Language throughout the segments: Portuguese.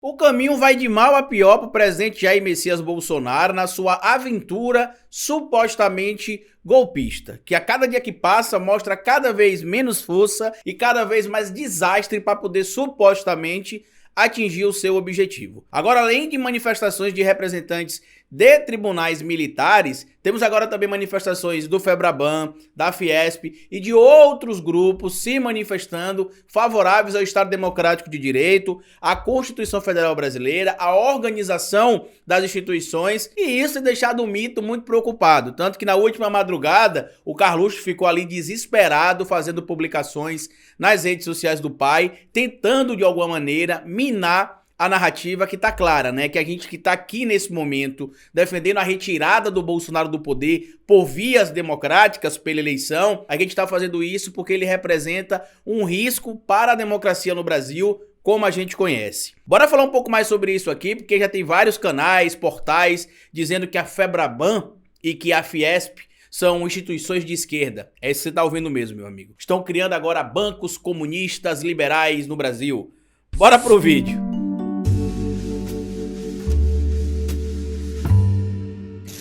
O caminho vai de mal a pior para o presidente Jair Messias Bolsonaro na sua aventura supostamente golpista, que a cada dia que passa mostra cada vez menos força e cada vez mais desastre para poder supostamente atingir o seu objetivo. Agora, além de manifestações de representantes de tribunais militares, temos agora também manifestações do FEBRABAN, da Fiesp e de outros grupos se manifestando favoráveis ao Estado Democrático de Direito, à Constituição Federal Brasileira, à organização das instituições, e isso tem deixado o mito muito preocupado, tanto que na última madrugada o Carluxo ficou ali desesperado fazendo publicações nas redes sociais do pai, tentando de alguma maneira minar a narrativa que tá clara, né? Que a gente que tá aqui nesse momento defendendo a retirada do Bolsonaro do poder por vias democráticas pela eleição, a gente tá fazendo isso porque ele representa um risco para a democracia no Brasil, como a gente conhece. Bora falar um pouco mais sobre isso aqui, porque já tem vários canais, portais, dizendo que a FEBRABAN e que a Fiesp são instituições de esquerda. É isso que você tá ouvindo mesmo, meu amigo. Estão criando agora bancos comunistas liberais no Brasil. Bora pro vídeo.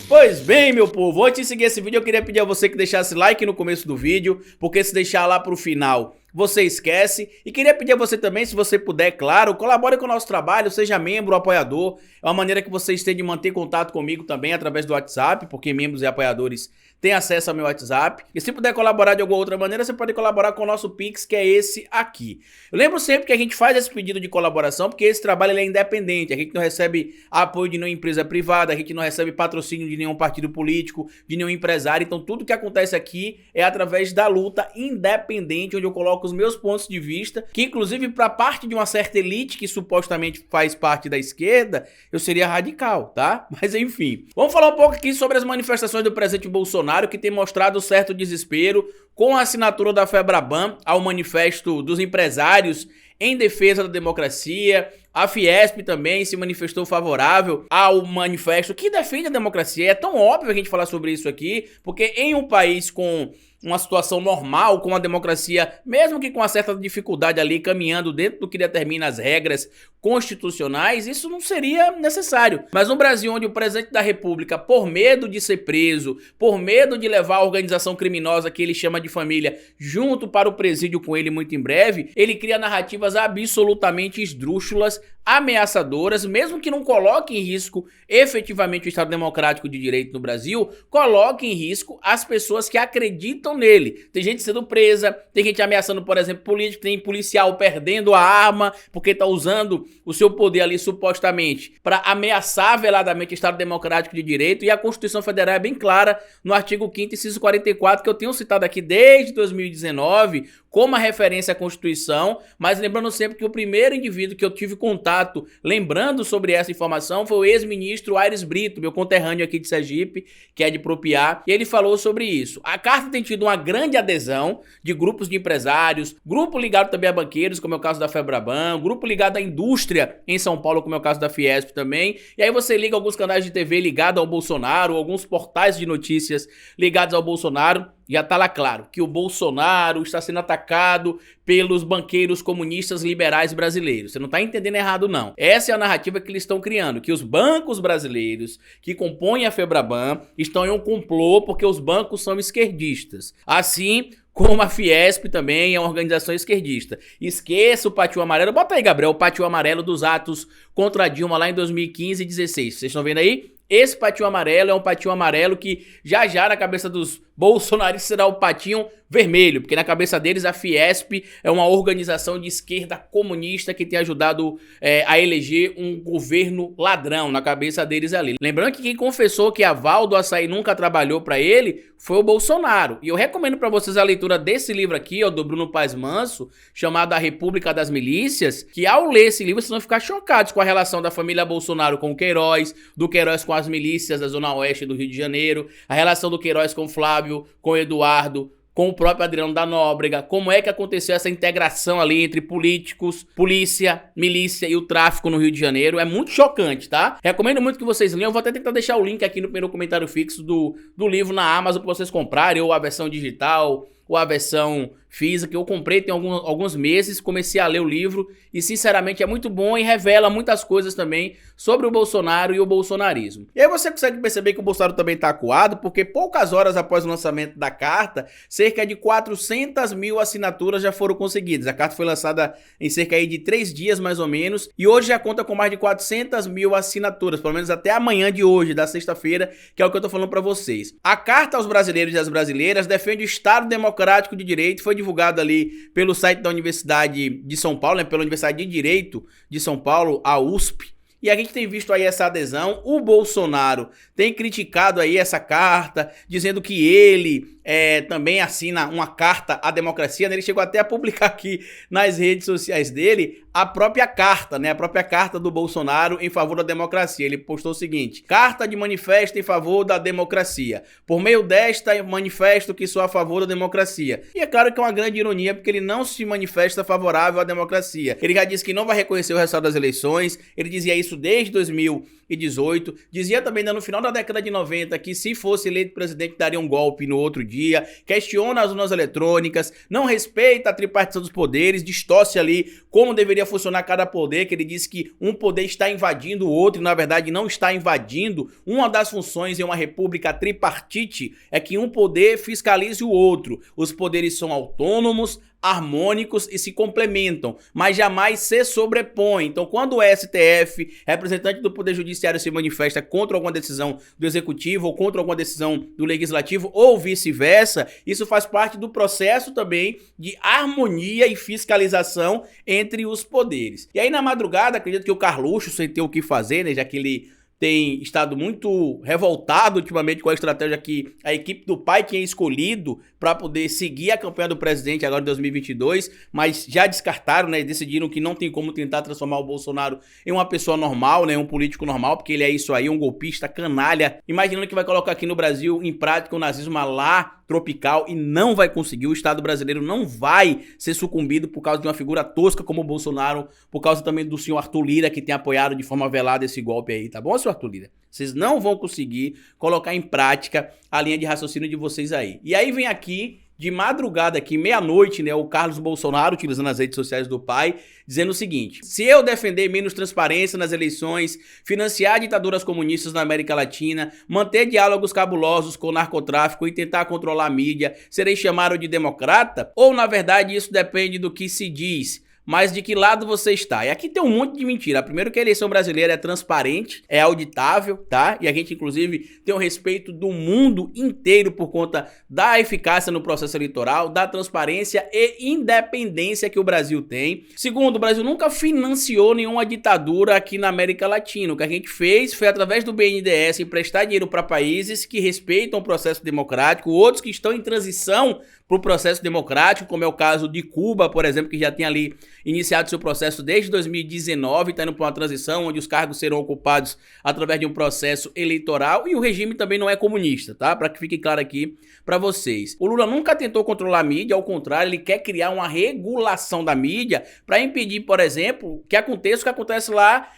Pois bem, meu povo, antes de seguir esse vídeo eu queria pedir a você que deixasse like no começo do vídeo, porque se deixar lá pro final você esquece. E queria pedir a você também, se você puder, claro, colabore com o nosso trabalho, seja membro ou apoiador. É uma maneira que vocês têm de manter contato comigo também através do WhatsApp, porque membros e apoiadores têm acesso ao meu WhatsApp. E se puder colaborar de alguma outra maneira, você pode colaborar com o nosso Pix, que é esse aqui. Eu lembro sempre que a gente faz esse pedido de colaboração, porque esse trabalho ele é independente. A gente não recebe apoio de nenhuma empresa privada, a gente não recebe patrocínio de nenhum partido político, de nenhum empresário. Então tudo que acontece aqui é através da luta independente, onde eu coloco os meus pontos de vista, que inclusive para parte de uma certa elite que supostamente faz parte da esquerda, eu seria radical, tá? Mas enfim, vamos falar um pouco aqui sobre as manifestações do presidente Bolsonaro, que tem mostrado certo desespero com a assinatura da FEBRABAN ao manifesto dos empresários em defesa da democracia. A Fiesp também se manifestou favorável ao manifesto que defende a democracia. É tão óbvio a gente falar sobre isso aqui, porque em um país com uma situação normal, com a democracia, mesmo que com uma certa dificuldade ali, caminhando dentro do que determina as regras constitucionais, isso não seria necessário. Mas no Brasil, onde o presidente da República, por medo de ser preso, por medo de levar a organização criminosa que ele chama de família junto para o presídio com ele muito em breve, ele cria narrativas absolutamente esdrúxulas, ameaçadoras, mesmo que não coloque em risco efetivamente o Estado Democrático de Direito no Brasil, coloque em risco as pessoas que acreditam nele. Tem gente sendo presa, tem gente ameaçando, por exemplo, político, tem policial perdendo a arma porque tá usando o seu poder ali supostamente para ameaçar veladamente o Estado Democrático de Direito, e a Constituição Federal é bem clara no artigo 5º, inciso 44, que eu tenho citado aqui desde 2019 como a referência à Constituição, mas lembrando sempre que o primeiro indivíduo que eu tive contato lembrando sobre essa informação foi o ex-ministro Aires Brito, meu conterrâneo aqui de Sergipe, que é de Propiá, e ele falou sobre isso. A carta tem tido uma grande adesão de grupos de empresários, grupo ligado também a banqueiros, como é o caso da FEBRABAN, grupo ligado à indústria em São Paulo, como é o caso da Fiesp também, e aí você liga alguns canais de TV ligados ao Bolsonaro, alguns portais de notícias ligados ao Bolsonaro, já tá lá claro que o Bolsonaro está sendo atacado pelos banqueiros comunistas liberais brasileiros. Você não tá entendendo errado, não. Essa é a narrativa que eles estão criando, que os bancos brasileiros que compõem a FEBRABAN estão em um complô porque os bancos são esquerdistas. Assim como a Fiesp também é uma organização esquerdista. Esqueça o Patinho Amarelo. Bota aí, Gabriel, o Patinho Amarelo dos atos contra a Dilma lá em 2015 e 2016. Vocês estão vendo aí? Esse patinho amarelo é um patinho amarelo que já na cabeça dos bolsonaristas será o patinho vermelho, porque na cabeça deles a Fiesp é uma organização de esquerda comunista que tem ajudado a eleger um governo ladrão na cabeça deles ali. Lembrando que quem confessou que a Val do Açaí nunca trabalhou para ele foi o Bolsonaro. E eu recomendo para vocês a leitura desse livro aqui, ó, do Bruno Paz Manso, chamado A República das Milícias, que ao ler esse livro vocês vão ficar chocados com a relação da família Bolsonaro com o Queiroz, do Queiroz com as milícias da Zona Oeste do Rio de Janeiro, a relação do Queiroz com o Flávio, com o Eduardo, com o próprio Adriano da Nóbrega, como é que aconteceu essa integração ali entre políticos, polícia, milícia e o tráfico no Rio de Janeiro. É muito chocante, tá? Recomendo muito que vocês leiam. Eu vou até tentar deixar o link aqui no primeiro comentário fixo do livro na Amazon para vocês comprarem, ou a versão digital, ou a versão física, eu comprei tem alguns meses, comecei a ler o livro e sinceramente é muito bom e revela muitas coisas também sobre o Bolsonaro e o bolsonarismo. E aí você consegue perceber que o Bolsonaro também está acuado, porque poucas horas após o lançamento da carta, cerca de 400 mil assinaturas já foram conseguidas. A carta foi lançada em cerca aí de 3 dias mais ou menos, e hoje já conta com mais de 400 mil assinaturas, pelo menos até amanhã de hoje, da sexta-feira, que é o que eu tô falando para vocês. A carta aos brasileiros e às brasileiras defende o Estado Democrático de Direito, foi divulgado ali pelo site da Universidade de São Paulo, né, pela Universidade de Direito de São Paulo, a USP. E a gente tem visto aí essa adesão. O Bolsonaro tem criticado aí essa carta, dizendo que ele também assina uma carta à democracia, né? Ele chegou até a publicar aqui nas redes sociais dele a própria carta, né? A própria carta do Bolsonaro em favor da democracia. Ele postou o seguinte: carta de manifesto em favor da democracia. Por meio desta, manifesto que sou a favor da democracia. E é claro que é uma grande ironia, porque ele não se manifesta favorável à democracia. Ele já disse que não vai reconhecer o resultado das eleições, ele dizia isso desde 2018, dizia também no final da década de 90 que se fosse eleito presidente daria um golpe no outro dia, questiona as urnas eletrônicas, não respeita a tripartição dos poderes, distorce ali como deveria funcionar cada poder, que ele disse que um poder está invadindo o outro e na verdade não está invadindo. Uma das funções em uma república tripartite é que um poder fiscalize o outro. Os poderes são autônomos, harmônicos e se complementam, mas jamais se sobrepõem. Então, quando o STF, representante do Poder Judiciário, se manifesta contra alguma decisão do Executivo ou contra alguma decisão do Legislativo ou vice-versa, isso faz parte do processo também de harmonia e fiscalização entre os poderes. E aí, na madrugada, acredito que o Carluxo, sem ter o que fazer, né, já que ele tem estado muito revoltado ultimamente com a estratégia que a equipe do pai tinha escolhido para poder seguir a campanha do presidente agora em 2022, mas já descartaram, né, decidiram que não tem como tentar transformar o Bolsonaro em uma pessoa normal, né, um político normal, porque ele é isso aí, um golpista, canalha, imaginando que vai colocar aqui no Brasil em prática o nazismo lá tropical e não vai conseguir. O Estado brasileiro não vai ser sucumbido por causa de uma figura tosca como o Bolsonaro, por causa também do senhor Arthur Lira, que tem apoiado de forma velada esse golpe aí, tá bom, senhor Arthur Lira? Vocês não vão conseguir colocar em prática a linha de raciocínio de vocês aí. E aí vem aqui, de madrugada aqui, meia-noite, né, o Carlos Bolsonaro, utilizando as redes sociais do pai, dizendo o seguinte: se eu defender menos transparência nas eleições, financiar ditaduras comunistas na América Latina, manter diálogos cabulosos com o narcotráfico e tentar controlar a mídia, serei chamado de democrata? Ou, na verdade, isso depende do que se diz? Mas de que lado você está? E aqui tem um monte de mentira. Primeiro que a eleição brasileira é transparente, é auditável, tá? E a gente, inclusive, tem o respeito do mundo inteiro por conta da eficácia no processo eleitoral, da transparência e independência que o Brasil tem. Segundo, o Brasil nunca financiou nenhuma ditadura aqui na América Latina. O que a gente fez foi, através do BNDES, emprestar dinheiro para países que respeitam o processo democrático, outros que estão em transição para o processo democrático, como é o caso de Cuba, por exemplo, que já tem ali iniciado seu processo desde 2019, está indo para uma transição onde os cargos serão ocupados através de um processo eleitoral, e o regime também não é comunista, tá? Para que fique claro aqui para vocês. O Lula nunca tentou controlar a mídia, ao contrário, ele quer criar uma regulação da mídia para impedir, por exemplo, que aconteça o que acontece lá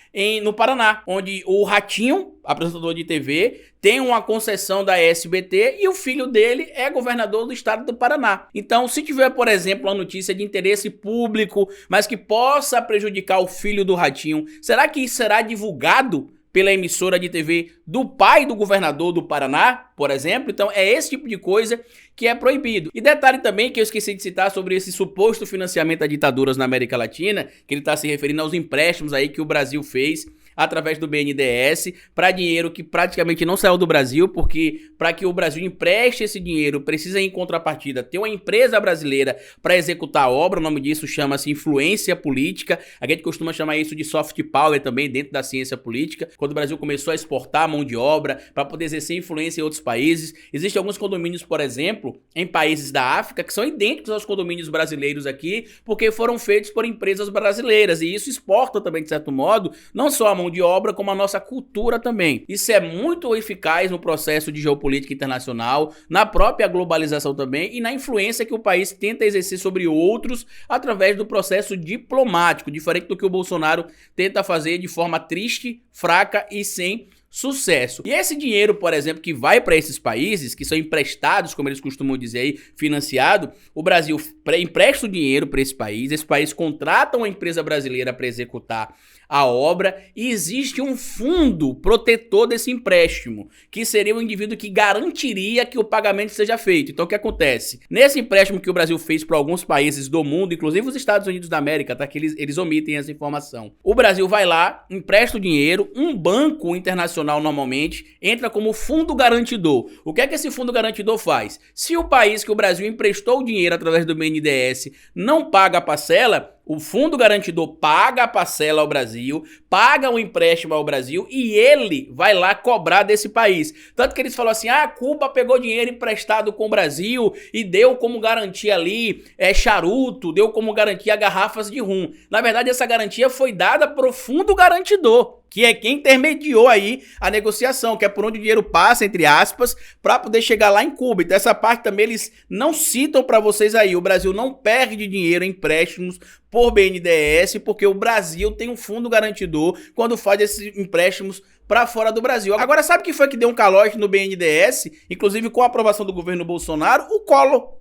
no Paraná, onde o Ratinho, apresentador de TV, tem uma concessão da SBT e o filho dele é governador do estado do Paraná. Então, se tiver, por exemplo, uma notícia de interesse público, mas que possa prejudicar o filho do Ratinho, será que isso será divulgado pela emissora de TV do pai do governador do Paraná, por exemplo? Então é esse tipo de coisa que é proibido. E detalhe também que eu esqueci de citar sobre esse suposto financiamento a ditaduras na América Latina, que ele está se referindo aos empréstimos aí que o Brasil fez através do BNDES para dinheiro que praticamente não saiu do Brasil, porque para que o Brasil empreste esse dinheiro precisa em contrapartida ter uma empresa brasileira para executar a obra. O nome disso chama-se influência política. A gente costuma chamar isso de soft power também dentro da ciência política. Quando o Brasil começou a exportar mão de obra para poder exercer influência em outros países, existem alguns condomínios, por exemplo, em países da África que são idênticos aos condomínios brasileiros aqui, porque foram feitos por empresas brasileiras, e isso exporta também, de certo modo, não só a mão de obra, como a nossa cultura também. Isso é muito eficaz no processo de geopolítica internacional, na própria globalização também e na influência que o país tenta exercer sobre outros através do processo diplomático, diferente do que o Bolsonaro tenta fazer de forma triste, fraca e sem sucesso. E esse dinheiro, por exemplo, que vai para esses países, que são emprestados, como eles costumam dizer aí, financiado, o Brasil empresta o dinheiro para esse país contrata uma empresa brasileira para executar a obra e existe um fundo protetor desse empréstimo, que seria o indivíduo que garantiria que o pagamento seja feito. Então o que acontece? Nesse empréstimo que o Brasil fez para alguns países do mundo, inclusive os Estados Unidos da América, tá? Que eles omitem essa informação. O Brasil vai lá, empresta o dinheiro, um banco internacional normalmente entra como fundo garantidor. O que é que esse fundo garantidor faz? Se o país que o Brasil emprestou o dinheiro através do BNDES não paga a parcela, o fundo garantidor paga a parcela ao Brasil, paga o empréstimo ao Brasil e ele vai lá cobrar desse país. Tanto que eles falam assim, Cuba pegou dinheiro emprestado com o Brasil e deu como garantia ali charuto, deu como garantia garrafas de rum. Na verdade, essa garantia foi dada pro fundo garantidor, que é quem intermediou aí a negociação, que é por onde o dinheiro passa, entre aspas, para poder chegar lá em Cuba. Então essa parte também eles não citam para vocês aí. O Brasil não perde dinheiro em empréstimos por BNDES, porque o Brasil tem um fundo garantidor quando faz esses empréstimos para fora do Brasil. Agora, sabe quem foi que deu um calote no BNDES, inclusive com a aprovação do governo Bolsonaro? O Collor,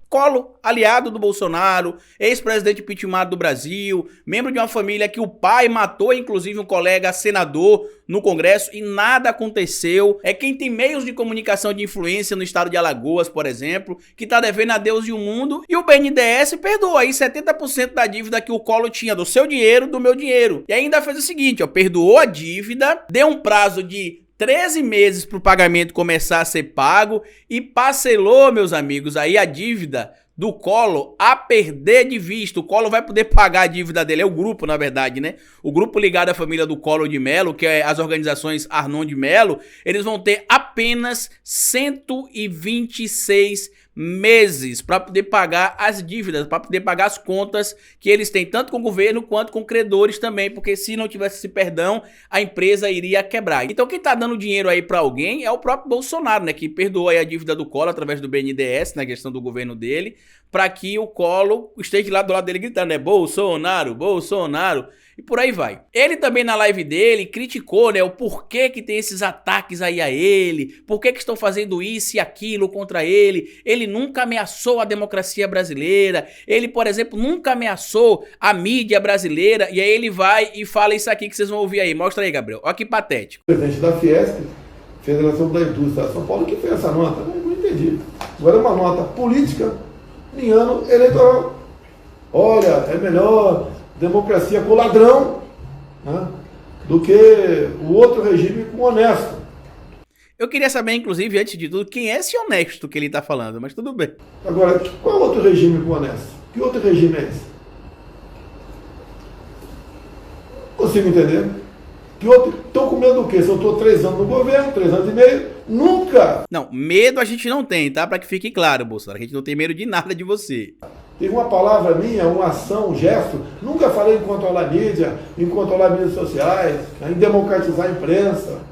aliado do Bolsonaro, ex-presidente impeachmentado do Brasil, membro de uma família que o pai matou, inclusive um colega senador no Congresso, e nada aconteceu. É quem tem meios de comunicação de influência no estado de Alagoas, por exemplo, que tá devendo a Deus e o mundo, e o BNDES perdoou aí 70% da dívida que o Collor tinha, do seu dinheiro, do meu dinheiro. E ainda fez o seguinte, perdoou a dívida, deu um prazo de 13 meses para o pagamento começar a ser pago e parcelou, meus amigos, aí a dívida do Collor a perder de vista. O Collor vai poder pagar a dívida dele, é o grupo, na verdade, né? O grupo ligado à família do Collor de Mello, que é as organizações Arnon de Mello, eles vão ter apenas 126 meses para poder pagar as dívidas, para poder pagar as contas que eles têm, tanto com o governo quanto com credores também, porque se não tivesse esse perdão, a empresa iria quebrar. Então quem tá dando dinheiro aí para alguém é o próprio Bolsonaro, né, que perdoou aí a dívida do Collor através do BNDES, na questão do governo dele, para que o Collor esteja lá do lado dele gritando, né, Bolsonaro, Bolsonaro, e por aí vai. Ele também na live dele criticou, né, o porquê que tem esses ataques aí a ele, por que estão fazendo isso e aquilo contra ele. Ele nunca ameaçou a democracia brasileira, ele, por exemplo, nunca ameaçou a mídia brasileira, e aí ele vai e fala isso aqui que vocês vão ouvir aí. Mostra aí, Gabriel. Olha que patético. O presidente da Fiesp, Federação da Indústria de São Paulo, que fez essa nota, não entendi. Agora é uma nota política em ano eleitoral. Olha, é melhor democracia com ladrão, né, do que o outro regime com honesto. Eu queria saber, inclusive, antes de tudo, quem é esse honesto que ele tá falando, mas tudo bem. Agora, qual outro regime com honesto? Que outro regime é esse? Não consigo entender. Que outro? Estão com medo do quê? Se eu estou 3 anos no governo, 3 anos e meio, nunca! Não, medo a gente não tem, tá? Pra que fique claro, Bolsonaro, a gente não tem medo de nada de você. Teve uma palavra minha, uma ação, um gesto, nunca falei em controlar a mídia, em controlar mídias sociais, em democratizar a imprensa.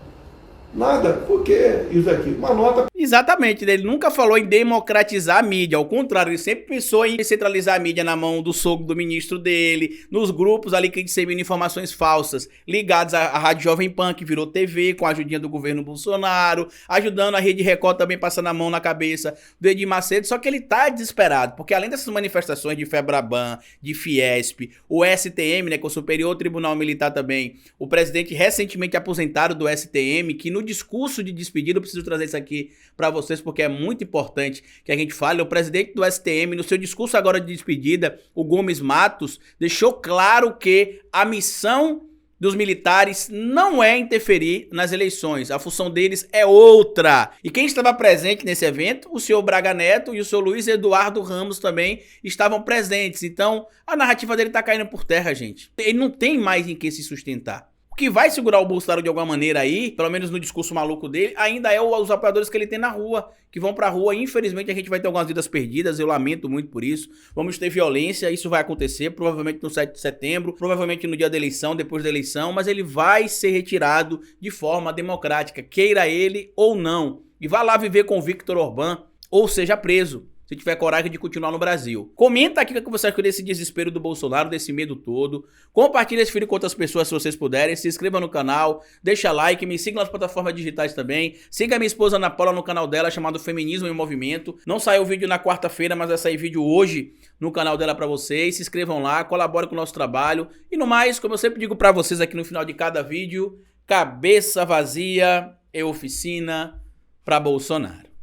Nada, porque isso aqui, uma nota... Exatamente, ele nunca falou em democratizar a mídia, ao contrário, ele sempre pensou em centralizar a mídia na mão do sogro do ministro dele, nos grupos ali que disseminam informações falsas, ligados à Rádio Jovem Pan, que virou TV, com a ajudinha do governo Bolsonaro, ajudando a Rede Record também passando a mão na cabeça do Edir Macedo, só que ele tá desesperado, porque além dessas manifestações de FEBRABAN, de Fiesp, o STM, né, que é o Superior Tribunal Militar também, o presidente recentemente aposentado do STM, que no discurso de despedida, eu preciso trazer isso aqui para vocês porque é muito importante que a gente fale, o presidente do STM, no seu discurso agora de despedida, o Gomes Matos, deixou claro que a missão dos militares não é interferir nas eleições, a função deles é outra. E quem estava presente nesse evento, o senhor Braga Neto e o senhor Luiz Eduardo Ramos também estavam presentes. Então, a narrativa dele tá caindo por terra, gente. Ele não tem mais em que se sustentar. O que vai segurar o Bolsonaro de alguma maneira aí, pelo menos no discurso maluco dele, ainda é os apoiadores que ele tem na rua, que vão pra rua. Infelizmente a gente vai ter algumas vidas perdidas, eu lamento muito por isso. Vamos ter violência, isso vai acontecer, provavelmente no 7 de setembro, provavelmente no dia da eleição, depois da eleição, mas ele vai ser retirado de forma democrática, queira ele ou não. E vá lá viver com o Viktor Orbán, ou seja preso. se tiver coragem de continuar no Brasil. Comenta aqui o que você acha desse desespero do Bolsonaro, desse medo todo. Compartilha esse vídeo com outras pessoas se vocês puderem. Se inscreva no canal, deixa like, me siga nas plataformas digitais também. Siga minha esposa Ana Paula no canal dela, chamado Feminismo em Movimento. Não saiu o vídeo na quarta-feira, mas vai sair vídeo hoje no canal dela pra vocês. Se inscrevam lá, colaborem com o nosso trabalho. E no mais, como eu sempre digo pra vocês aqui no final de cada vídeo, cabeça vazia é oficina pra Bolsonaro.